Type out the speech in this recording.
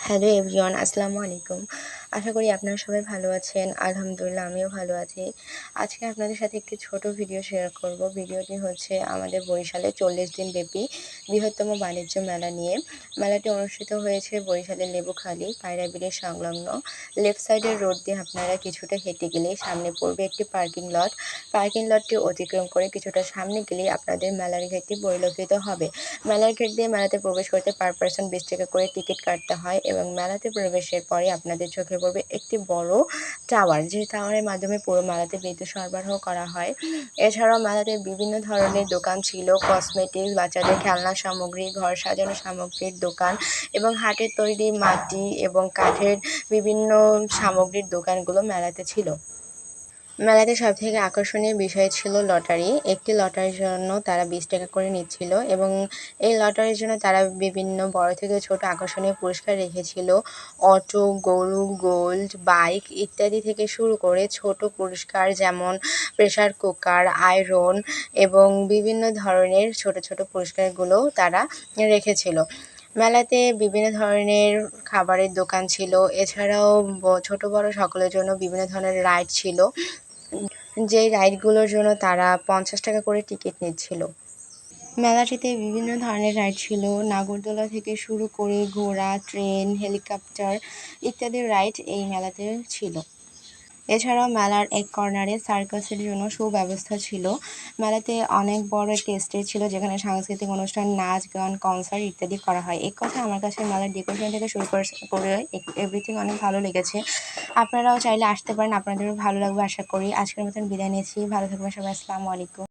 Hello everyone, আসসালামু আলাইকুম। আশা করি আপনারা সবাই ভালো আছেন। আলহামদুলিল্লাহ আমিও ভালো আছি। আজকে আপনাদের সাথে একটি ছোট ভিডিও শেয়ার করব। ভিডিওটি হচ্ছে আমাদের বরিশালে 40 দিন ব্যাপী বৃহত্তম বাণিজ্য মেলা নিয়ে। মেলাটি অনুষ্ঠিত হয়েছে বরিশালের লেবুখালী পায়রা ব্রিজ সংলগ্ন। লেফট সাইডের রোড দিয়ে আপনারা কিছুটা হেঁটে গেলেই সামনে পড়বে একটি পার্কিং লট। পার্কিং লটটি অতিক্রম করে কিছুটা সামনে গেলেই আপনাদের মেলার গেটটি পরিলক্ষিত হবে। মেলার গেট দিয়ে মেলাতে প্রবেশ করতে পার পারসন 20 টাকা করে টিকিট কাটতে হয় এবং মেলাতে প্রবেশের পরে আপনাদের চোখে পড়বে একটি বড় টাওয়ার, যে টাওয়ারের মাধ্যমে পুরো মেলাতে বিদ্যুৎ সরবরাহ করা হয়। এছাড়াও মেলাতে বিভিন্ন ধরনের দোকান ছিল, কসমেটিক্স, বাচ্চাদের খেলনা সামগ্রী, ঘর সাজানো সামগ্রীর দোকান এবং হাতের তৈরি মাটি এবং কাঠের বিভিন্ন সামগ্রীর দোকানগুলো মেলাতে ছিল। মেলাতে সবথেকে আকর্ষণীয় বিষয় ছিল লটারি। একটি লটারির জন্য তারা 20 টাকা করে নিচ্ছিল এবং এই লটারির জন্য তারা বিভিন্ন বড় থেকে ছোট আকর্ষণীয় পুরস্কার রেখেছিল। অটো, গরু, গোল্ড, বাইক ইত্যাদি থেকে শুরু করে ছোট পুরস্কার যেমন প্রেসার কুকার, আয়রন এবং বিভিন্ন ধরনের ছোট ছোট পুরস্কারগুলো তারা রেখেছিল। মেলাতে বিভিন্ন ধরনের খাবারের দোকান ছিল। এছাড়াও ছোট বড় সকলের জন্য বিভিন্ন ধরনের রাইড ছিল, যেই রাইডগুলোর জন্য তারা 50 টাকা করে টিকিট নিচ্ছিল। মেলাটিতে বিভিন্ন ধরনের রাইড ছিল, নাগরদোলা থেকে শুরু করে ঘোড়া, ট্রেন, হেলিকপ্টার ইত্যাদি রাইড এই মেলাতে ছিল। এছাড়াও মেলার এক কর্নারে সার্কাসের জন্য সুব্যবস্থা ছিল। মেলাতে অনেক বড় একটি স্টেজ ছিল যেখানে সাংস্কৃতিক অনুষ্ঠান, নাচ, গান, কনসার্ট ইত্যাদি করা হয়। এক কথায় আমার কাছে মেলার ডেকোরেশন থেকে শুরু করে এভরিথিং অনেক ভালো লেগেছে। আপনারাও চাইলে আসতে পারেন, আপনাদেরও ভালো লাগবে আশা করি। আজকের মতন বিদায় নিচ্ছি। ভালো থাকবেন সবাই। আসসালামু আলাইকুম।